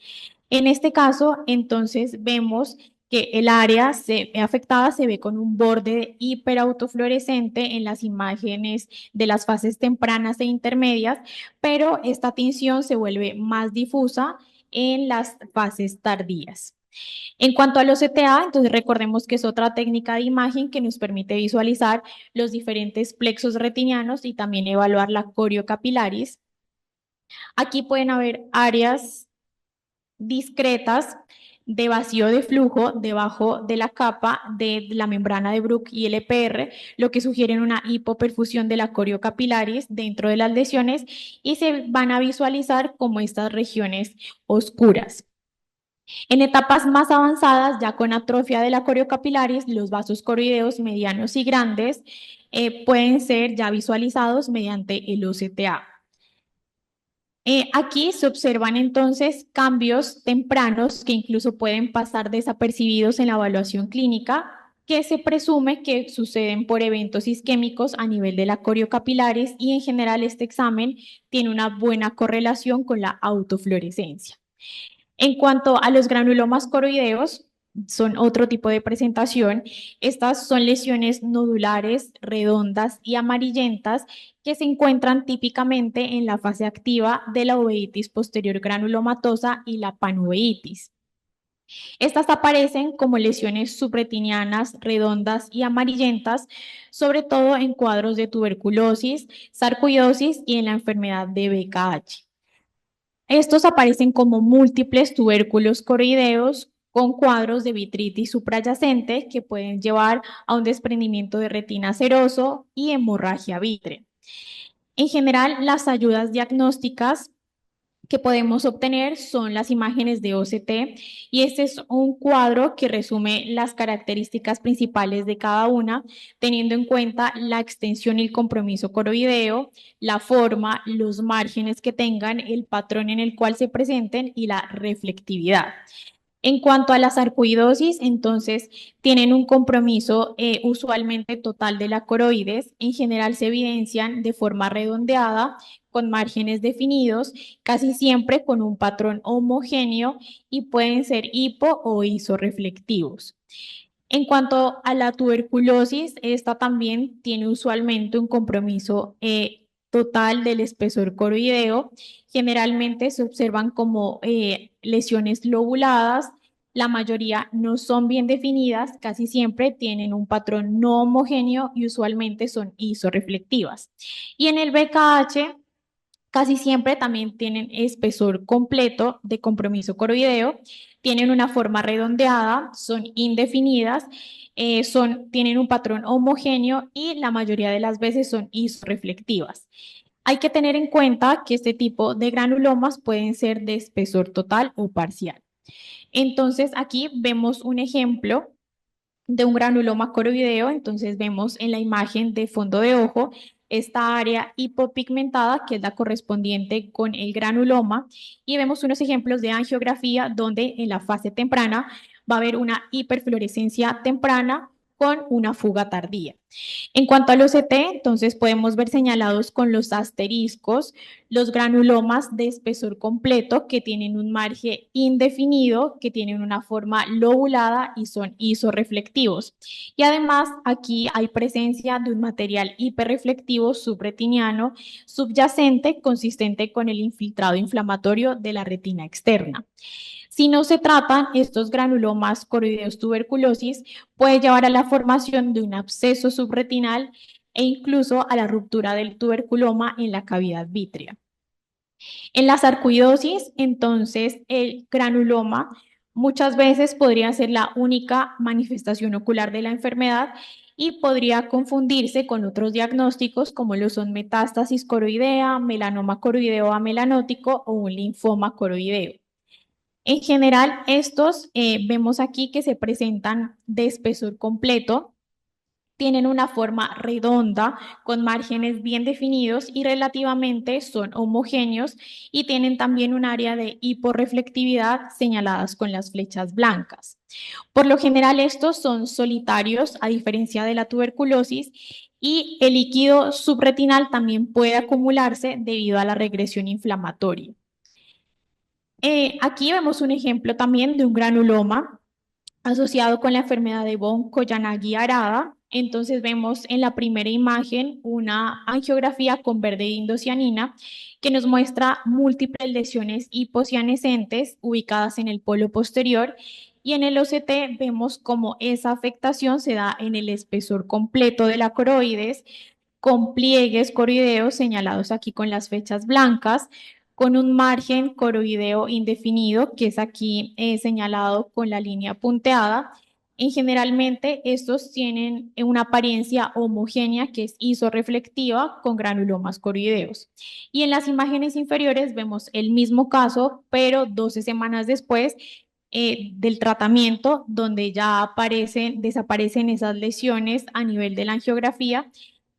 En este caso, entonces, vemos que el área afectada se ve con un borde hiperautofluorescente en las imágenes de las fases tempranas e intermedias, pero esta tinción se vuelve más difusa en las fases tardías. En cuanto a los CTA, entonces recordemos que es otra técnica de imagen que nos permite visualizar los diferentes plexos retinianos y también evaluar la coriocapilaris. Aquí pueden haber áreas discretas de vacío de flujo debajo de la capa de la membrana de Bruch y LPR, lo que sugiere una hipoperfusión de la coriocapilaris dentro de las lesiones y se van a visualizar como estas regiones oscuras. En etapas más avanzadas, ya con atrofia de la coriocapilaris, los vasos coroideos medianos y grandes pueden ser ya visualizados mediante el OCTA. Aquí se observan entonces cambios tempranos que incluso pueden pasar desapercibidos en la evaluación clínica, que se presume que suceden por eventos isquémicos a nivel de la coriocapilaris y en general este examen tiene una buena correlación con la autofluorescencia. En cuanto a los granulomas coroideos, son otro tipo de presentación. Estas son lesiones nodulares, redondas y amarillentas que se encuentran típicamente en la fase activa de la uveitis posterior granulomatosa y la panuveitis. Estas aparecen como lesiones subretinianas, redondas y amarillentas, sobre todo en cuadros de tuberculosis, sarcoidosis y en la enfermedad de BKH. Estos aparecen como múltiples tubérculos coroideos con cuadros de vitritis suprayacente que pueden llevar a un desprendimiento de retina seroso y hemorragia vítrea. En general, las ayudas diagnósticas que podemos obtener son las imágenes de OCT y este es un cuadro que resume las características principales de cada una, teniendo en cuenta la extensión y el compromiso coroideo, la forma, los márgenes que tengan, el patrón en el cual se presenten y la reflectividad. En cuanto a la sarcoidosis, entonces tienen un compromiso usualmente total de la coroides. En general se evidencian de forma redondeada, con márgenes definidos, casi siempre con un patrón homogéneo y pueden ser hipo o isorreflectivos. En cuanto a la tuberculosis, esta también tiene usualmente un compromiso total del espesor coroideo. Generalmente se observan como lesiones lobuladas. La mayoría no son bien definidas, casi siempre tienen un patrón no homogéneo y usualmente son isorreflectivas. Y en el BKH, casi siempre también tienen espesor completo de compromiso coroideo, tienen una forma redondeada, son indefinidas, tienen un patrón homogéneo y la mayoría de las veces son isorreflectivas. Hay que tener en cuenta que este tipo de granulomas pueden ser de espesor total o parcial. Entonces, aquí vemos un ejemplo de un granuloma coroideo. Entonces vemos en la imagen de fondo de ojo esta área hipopigmentada, que es la correspondiente con el granuloma, y vemos unos ejemplos de angiografía donde en la fase temprana va a haber una hiperfluorescencia temprana con una fuga tardía. En cuanto al OCT, entonces podemos ver señalados con los asteriscos los granulomas de espesor completo que tienen un margen indefinido, que tienen una forma lobulada y son isorreflectivos. Y además aquí hay presencia de un material hiperreflectivo subretiniano subyacente consistente con el infiltrado inflamatorio de la retina externa. Si no se tratan estos granulomas coroideos tuberculosis, puede llevar a la formación de un absceso subretinal e incluso a la ruptura del tuberculoma en la cavidad vítrea. En la sarcoidosis, entonces, el granuloma muchas veces podría ser la única manifestación ocular de la enfermedad y podría confundirse con otros diagnósticos como lo son metástasis coroidea, melanoma coroideo amelanótico o un linfoma coroideo. En general, estos vemos aquí que se presentan de espesor completo, tienen una forma redonda con márgenes bien definidos y relativamente son homogéneos y tienen también un área de hiporreflectividad señaladas con las flechas blancas. Por lo general, estos son solitarios a diferencia de la tuberculosis y el líquido subretinal también puede acumularse debido a la regresión inflamatoria. Aquí vemos un ejemplo también de un granuloma asociado con la enfermedad de von Koyanagi-Arada. Entonces vemos en la primera imagen una angiografía con verde indocianina que nos muestra múltiples lesiones hipocianescentes ubicadas en el polo posterior, y en el OCT vemos cómo esa afectación se da en el espesor completo de la coroides, con pliegues coroideos señalados aquí con las flechas blancas, con un margen coroideo indefinido, que es aquí señalado con la línea punteada. Generalmente estos tienen una apariencia homogénea que es isorreflectiva con granulomas coroideos. Y en las imágenes inferiores vemos el mismo caso, pero 12 semanas después del tratamiento, donde ya desaparecen esas lesiones a nivel de la angiografía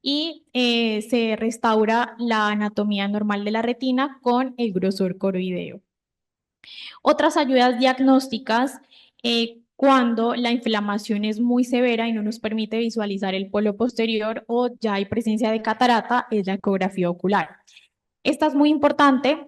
y se restaura la anatomía normal de la retina con el grosor coroideo. Otras ayudas diagnósticas, cuando la inflamación es muy severa y no nos permite visualizar el polo posterior o ya hay presencia de catarata, es la ecografía ocular. Esta es muy importante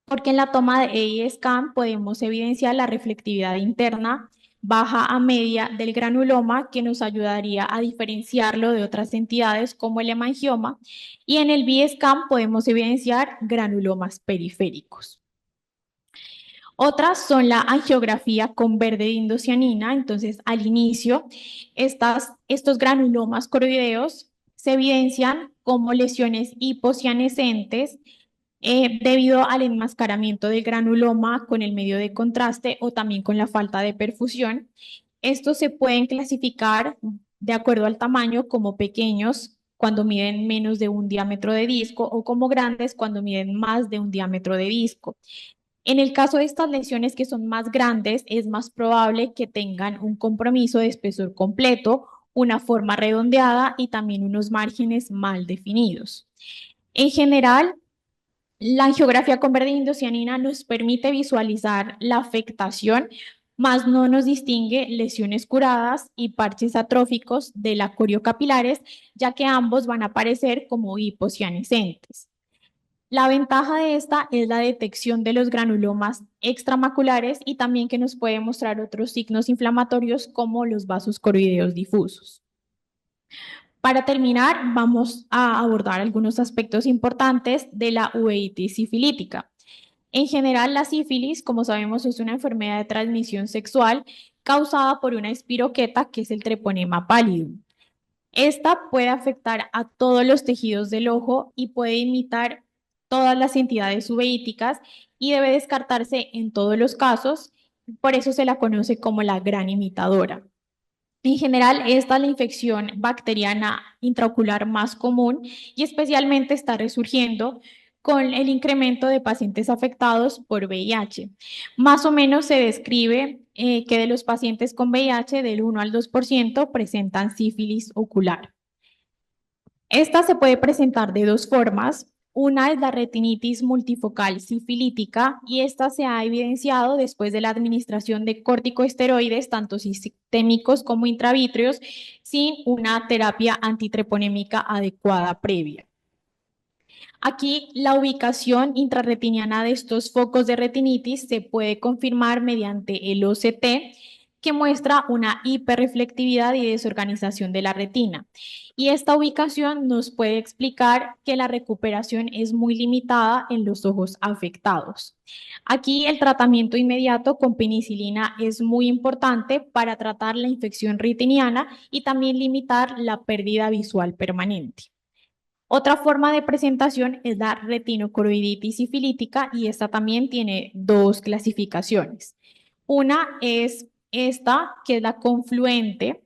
porque en la toma de EI-scan podemos evidenciar la reflectividad interna baja a media del granuloma, que nos ayudaría a diferenciarlo de otras entidades como el hemangioma, y en el B-scan podemos evidenciar granulomas periféricos. Otras son la angiografía con verde de indocianina. Entonces, al inicio, estos granulomas coroideos se evidencian como lesiones hipocianescentes debido al enmascaramiento del granuloma con el medio de contraste o también con la falta de perfusión. Estos se pueden clasificar de acuerdo al tamaño como pequeños cuando miden menos de un diámetro de disco o como grandes cuando miden más de un diámetro de disco. En el caso de estas lesiones que son más grandes, es más probable que tengan un compromiso de espesor completo, una forma redondeada y también unos márgenes mal definidos. En general, la angiografía con verde indocianina nos permite visualizar la afectación, mas no nos distingue lesiones curadas y parches atróficos de la coriocapilares, ya que ambos van a aparecer como hipocianescentes. La ventaja de esta es la detección de los granulomas extramaculares y también que nos puede mostrar otros signos inflamatorios como los vasos coroideos difusos. Para terminar, vamos a abordar algunos aspectos importantes de la uveitis sifilítica. En general, la sífilis, como sabemos, es una enfermedad de transmisión sexual causada por una espiroqueta, que es el treponema pallidum. Esta puede afectar a todos los tejidos del ojo y puede imitar todas las entidades uveíticas y debe descartarse en todos los casos. Por eso se la conoce como la gran imitadora. En general, esta es la infección bacteriana intraocular más común y especialmente está resurgiendo con el incremento de pacientes afectados por VIH. Más o menos se describe que de los pacientes con VIH, del 1 al 2% presentan sífilis ocular. Esta se puede presentar de dos formas. Una es la retinitis multifocal sifilítica y esta se ha evidenciado después de la administración de corticosteroides, tanto sistémicos como intravítreos, sin una terapia antitreponémica adecuada previa. Aquí la ubicación intrarretiniana de estos focos de retinitis se puede confirmar mediante el OCT, que muestra una hiperreflectividad y desorganización de la retina. Y esta ubicación nos puede explicar que la recuperación es muy limitada en los ojos afectados. Aquí el tratamiento inmediato con penicilina es muy importante para tratar la infección retiniana y también limitar la pérdida visual permanente. Otra forma de presentación es la retinocoroiditis sifilítica y esta también tiene dos clasificaciones. Una es esta, que es la confluente,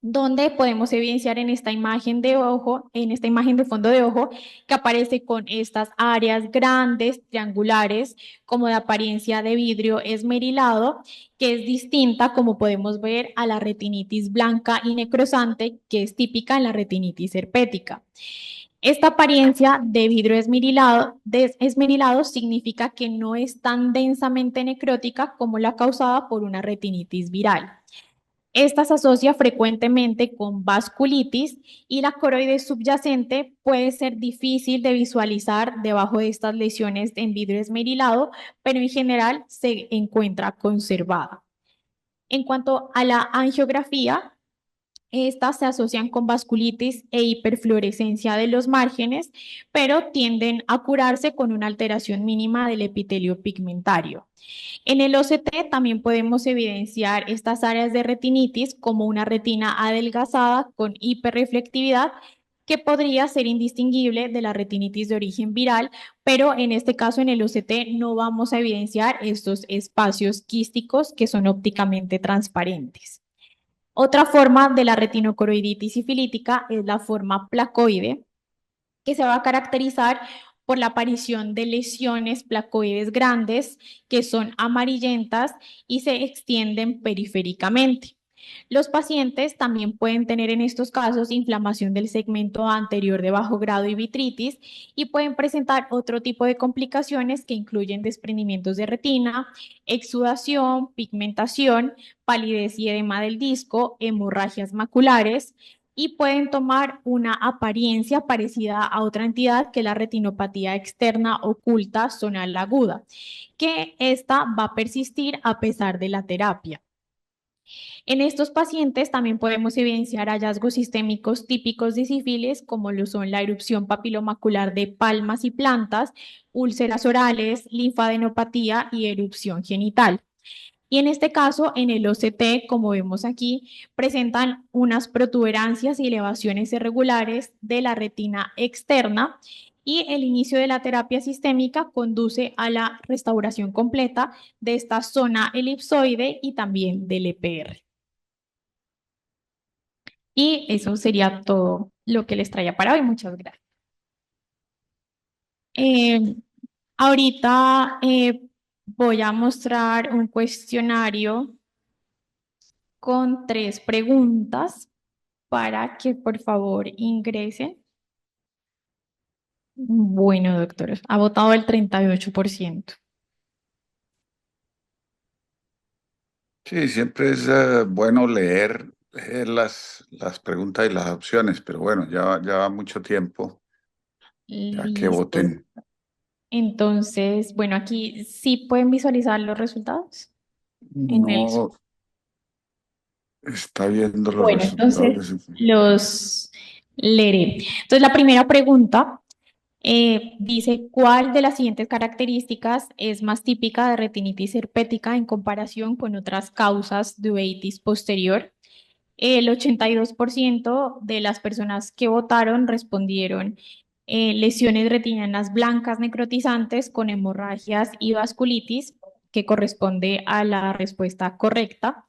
donde podemos evidenciar en esta imagen de ojo, en esta imagen de fondo de ojo, que aparece con estas áreas grandes, triangulares, como de apariencia de vidrio esmerilado, que es distinta, como podemos ver, a la retinitis blanca y necrosante, que es típica en la retinitis herpética. Esta apariencia de vidrio esmerilado significa que no es tan densamente necrótica como la causada por una retinitis viral. Esta se asocia frecuentemente con vasculitis y la coroides subyacente puede ser difícil de visualizar debajo de estas lesiones en vidrio esmerilado, pero en general se encuentra conservada. En cuanto a la angiografía, estas se asocian con vasculitis e hiperfluorescencia de los márgenes, pero tienden a curarse con una alteración mínima del epitelio pigmentario. En el OCT también podemos evidenciar estas áreas de retinitis como una retina adelgazada con hiperreflectividad que podría ser indistinguible de la retinitis de origen viral, pero en este caso en el OCT no vamos a evidenciar estos espacios quísticos que son ópticamente transparentes. Otra forma de la retinocoroiditis sifilítica es la forma placoide, que se va a caracterizar por la aparición de lesiones placoides grandes que son amarillentas y se extienden periféricamente. Los pacientes también pueden tener en estos casos inflamación del segmento anterior de bajo grado y vitritis y pueden presentar otro tipo de complicaciones que incluyen desprendimientos de retina, exudación, pigmentación, palidez y edema del disco, hemorragias maculares y pueden tomar una apariencia parecida a otra entidad que es la retinopatía externa oculta zonal aguda, que esta va a persistir a pesar de la terapia. En estos pacientes también podemos evidenciar hallazgos sistémicos típicos de sífilis, como lo son la erupción papilomacular de palmas y plantas, úlceras orales, linfadenopatía y erupción genital. Y en este caso, en el OCT, como vemos aquí, presentan unas protuberancias y elevaciones irregulares de la retina externa y el inicio de la terapia sistémica conduce a la restauración completa de esta zona elipsoide y también del EPR. Y eso sería todo lo que les traía para hoy. Muchas gracias. Eh, ahorita voy a mostrar un cuestionario con 3 preguntas para que por favor ingresen. Bueno, doctor, ha votado el 38%. Sí, siempre es bueno leer las preguntas y las opciones, pero bueno, ya va mucho tiempo, ya que Listo. voten. Entonces, bueno, aquí sí pueden visualizar los resultados en el... No está viendo los Bueno, resultados de entonces su... los leeré. Entonces, la primera pregunta dice, ¿cuál de las siguientes características es más típica de retinitis herpética en comparación con otras causas de uveitis posterior? El 82% de las personas que votaron respondieron lesiones retinianas blancas necrotizantes con hemorragias y vasculitis, que corresponde a la respuesta correcta.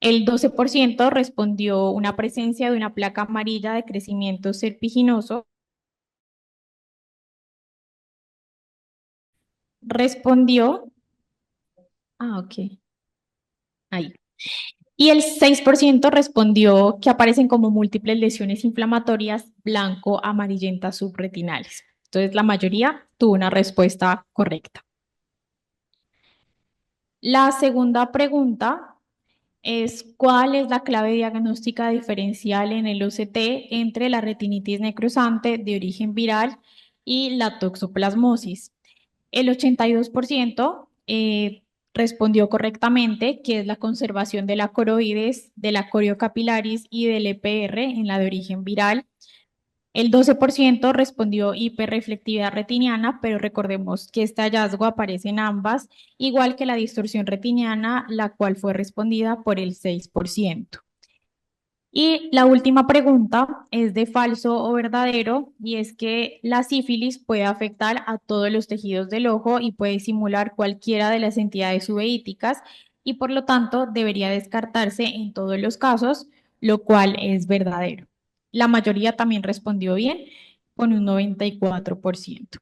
El 12% respondió una presencia de una placa amarilla de crecimiento serpiginoso. Respondió, ok, ahí. Y el 6% respondió que aparecen como múltiples lesiones inflamatorias blanco-amarillentas subretinales. Entonces, la mayoría tuvo una respuesta correcta. La segunda pregunta es: ¿cuál es la clave diagnóstica diferencial en el OCT entre la retinitis necrosante de origen viral y la toxoplasmosis? El 82% respondió correctamente, que es la conservación de la coroides, de la coriocapilaris y del EPR en la de origen viral. El 12% respondió hiperreflectividad retiniana, pero recordemos que este hallazgo aparece en ambas, igual que la distorsión retiniana, la cual fue respondida por el 6%. Y la última pregunta es de falso o verdadero, y es que la sífilis puede afectar a todos los tejidos del ojo y puede simular cualquiera de las entidades uveíticas, y por lo tanto debería descartarse en todos los casos, lo cual es verdadero. La mayoría también respondió bien, con un 94%.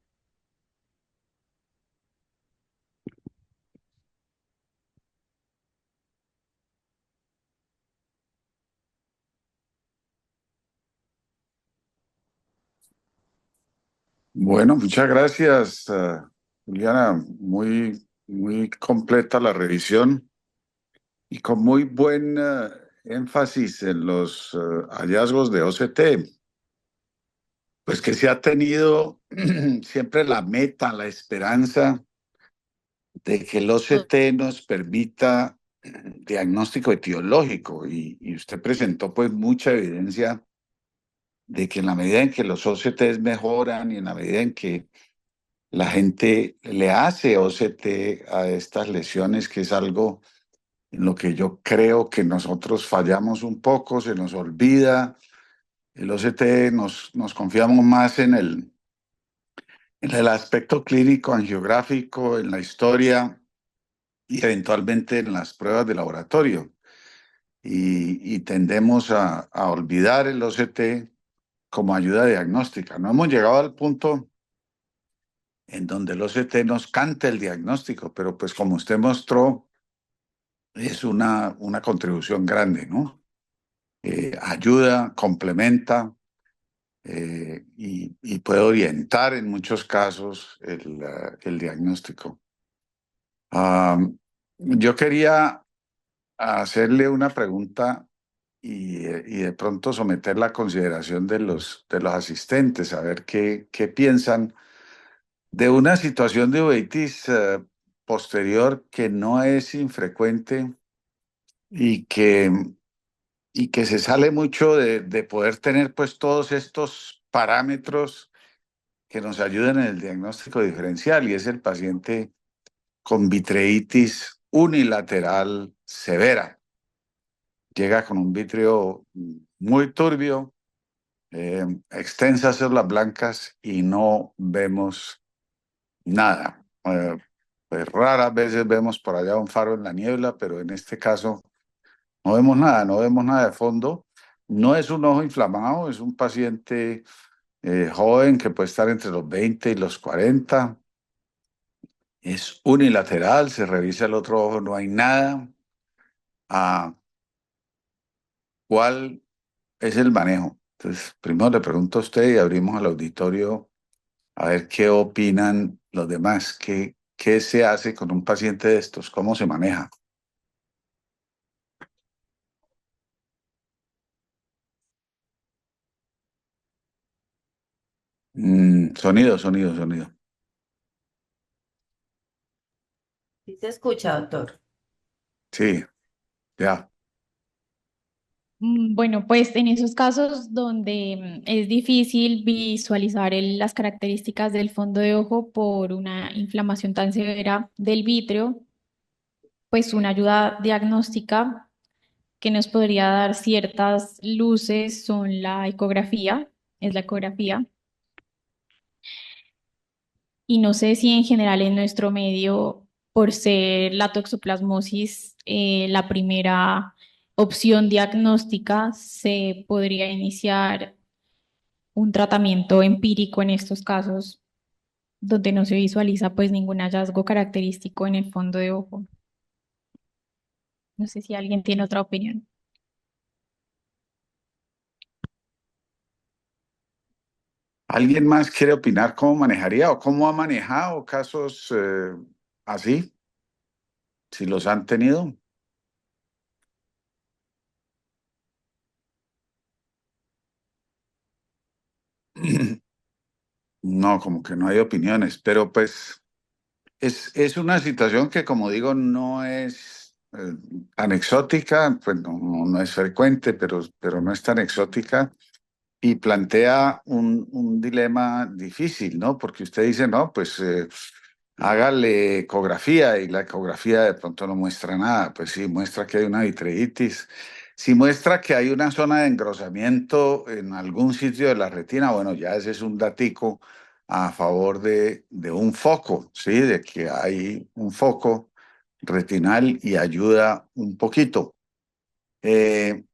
Bueno, muchas gracias, Juliana. Muy completa la revisión y con muy buen énfasis en los hallazgos de OCT. Pues que se ha tenido siempre la meta, la esperanza de que el OCT nos permita diagnóstico etiológico y usted presentó pues mucha evidencia de que en la medida en que los OCTs mejoran y en la medida en que la gente le hace OCT a estas lesiones, que es algo en lo que yo creo que nosotros fallamos un poco, se nos olvida. El OCT nos confiamos más en el aspecto clínico, angiográfico, en la historia y eventualmente en las pruebas de laboratorio. Y tendemos a olvidar el OCT como ayuda diagnóstica. No hemos llegado al punto en donde el OCT nos canta el diagnóstico, pero pues como usted mostró, es una contribución grande, ¿no? Ayuda, complementa y puede orientar en muchos casos el diagnóstico. Yo quería hacerle una pregunta y de pronto someterla a consideración de los asistentes, a ver qué piensan de una situación de uveitis posterior que no es infrecuente y que se sale mucho de poder tener pues todos estos parámetros que nos ayudan en el diagnóstico diferencial, y es el paciente con vitreitis unilateral severa. Llega con un vítreo muy turbio, extensas células blancas y no vemos nada. Pues raras veces vemos por allá un faro en la niebla, pero en este caso no vemos nada, no vemos nada de fondo. No es un ojo inflamado, es un paciente joven que puede estar entre los 20 y los 40. Es unilateral, se revisa el otro ojo, no hay nada. Ah, ¿cuál es el manejo? Entonces, primero le pregunto a usted y abrimos al auditorio a ver qué opinan los demás. ¿Qué se hace con un paciente de estos? ¿Cómo se maneja? Sonido. Sí se escucha, doctor. Sí, ya. Bueno, pues en esos casos donde es difícil visualizar las características del fondo de ojo por una inflamación tan severa del vítreo, pues una ayuda diagnóstica que nos podría dar ciertas luces son la ecografía, es la ecografía. Y no sé si en general en nuestro medio, por ser la toxoplasmosis la primera opción diagnóstica, se podría iniciar un tratamiento empírico en estos casos donde no se visualiza pues ningún hallazgo característico en el fondo de ojo. No sé si alguien tiene otra opinión. ¿Alguien más quiere opinar cómo manejaría o cómo ha manejado casos así, si los han tenido? No, como que no hay opiniones, pero pues es una situación que, como digo, no es tan exótica, pues no es frecuente, pero no es tan exótica y plantea un dilema difícil, ¿no? Porque usted dice, no, pues hágale ecografía y la ecografía de pronto no muestra nada. Pues sí, muestra que hay una vitreitis. Si muestra que hay una zona de engrosamiento en algún sitio de la retina, bueno, ya ese es un datico a favor de un foco, ¿sí? De que hay un foco retinal y ayuda un poquito.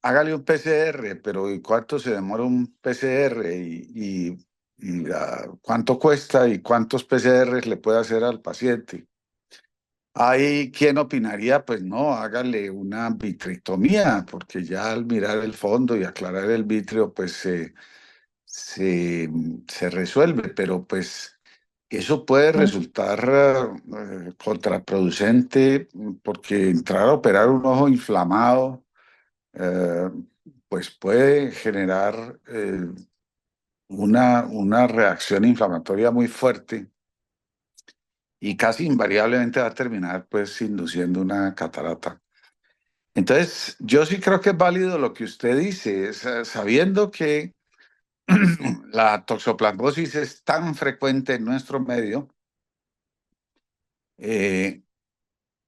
Hágale un PCR, pero ¿y cuánto se demora un PCR? ¿Cuánto cuesta? ¿Y cuántos PCRs le puede hacer al paciente? Hay quien opinaría, pues no, hágale una vitrectomía, porque ya al mirar el fondo y aclarar el vítreo, pues se, se resuelve, pero pues eso puede resultar contraproducente, porque entrar a operar un ojo inflamado eh, pues puede generar una reacción inflamatoria muy fuerte y casi invariablemente va a terminar pues induciendo una catarata. Entonces, yo sí creo que es válido lo que usted dice, sabiendo que la toxoplasmosis es tan frecuente en nuestro medio, eh,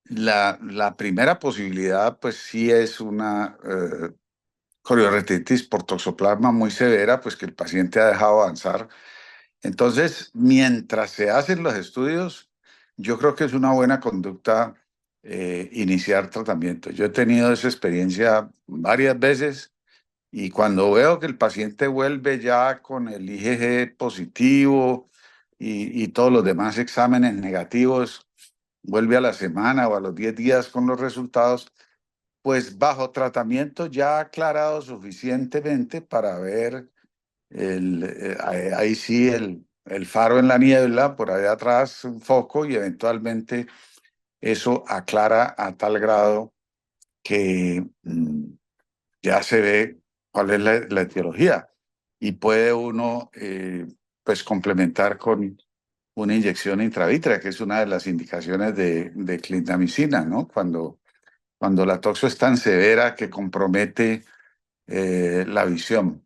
la primera posibilidad pues sí es una coriorretitis por toxoplasma muy severa, pues que el paciente ha dejado avanzar. Entonces, mientras se hacen los estudios, yo creo que es una buena conducta iniciar tratamiento. Yo he tenido esa experiencia varias veces y cuando veo que el paciente vuelve ya con el IgG positivo y todos los demás exámenes negativos, vuelve a la semana o a los 10 días con los resultados, pues bajo tratamiento ya aclarado suficientemente para ver ahí sí el faro en la niebla, por ahí atrás un foco y eventualmente eso aclara a tal grado que ya se ve cuál es la etiología y puede uno pues complementar con una inyección intravítrea, que es una de las indicaciones de clindamicina, ¿no? Cuando la toxo es tan severa que compromete la visión.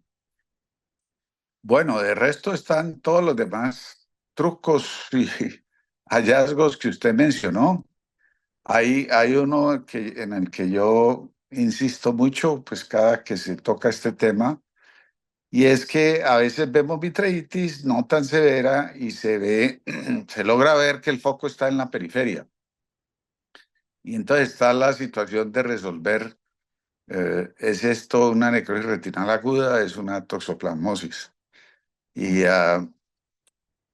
Bueno, de resto están todos los demás trucos y hallazgos que usted mencionó. Hay uno en el que yo insisto mucho, pues cada que se toca este tema, y es que a veces vemos vitreitis no tan severa y se ve, se logra ver que el foco está en la periferia. Y entonces está la situación de resolver, ¿es esto una necrosis retinal aguda? ¿Es una toxoplasmosis? Y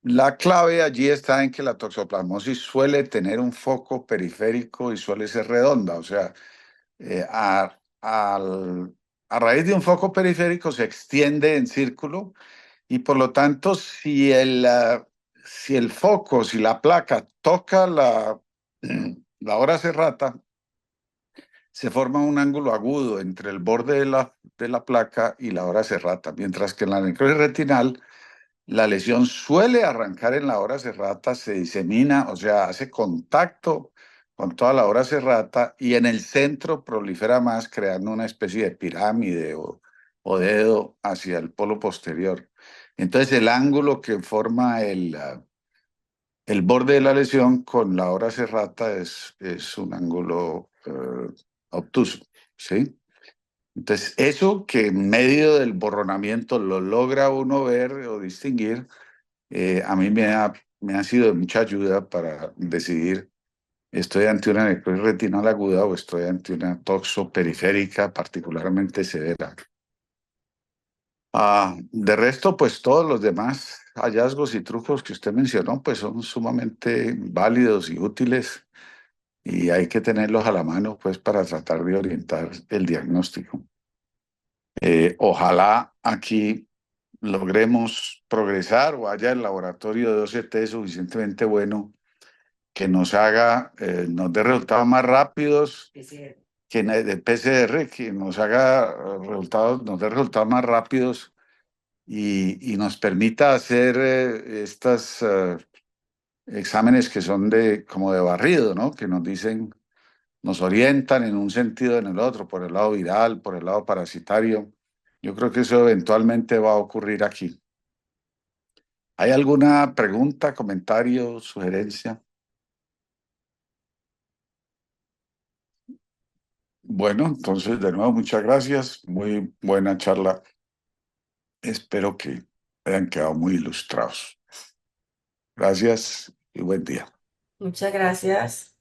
la clave allí está en que la toxoplasmosis suele tener un foco periférico y suele ser redonda, o sea, eh, a, al- a raíz de un foco periférico se extiende en círculo y por lo tanto si el foco, si la placa toca la hora serrata, se forma un ángulo agudo entre el borde de la placa y la hora serrata, mientras que en la necrosis retinal la lesión suele arrancar en la hora serrata, se disemina, o sea, hace contacto con toda la hora serrata y en el centro prolifera más, creando una especie de pirámide o dedo hacia el polo posterior. Entonces, el ángulo que forma el borde de la lesión con la hora serrata es un ángulo obtuso, ¿sí? Entonces, eso que en medio del borronamiento lo logra uno ver o distinguir, a mí me ha sido de mucha ayuda para decidir estoy ante una necrosis retinal aguda o estoy ante una toxoperiférica particularmente severa. De resto, pues todos los demás hallazgos y trucos que usted mencionó, pues son sumamente válidos y útiles y hay que tenerlos a la mano, pues para tratar de orientar el diagnóstico. Ojalá aquí logremos progresar o haya el laboratorio de OCT suficientemente bueno que nos dé resultados más rápidos de PCR, que nos haga nos dé resultados más rápidos y nos permita hacer estos exámenes que son como de barrido, ¿no? Que nos dicen, nos orientan en un sentido o en el otro, por el lado viral, por el lado parasitario. Yo creo que eso eventualmente va a ocurrir aquí. ¿Hay alguna pregunta, comentario, sugerencia? Bueno, entonces de nuevo muchas gracias. Muy buena charla. Espero que hayan quedado muy ilustrados. Gracias y buen día. Muchas gracias.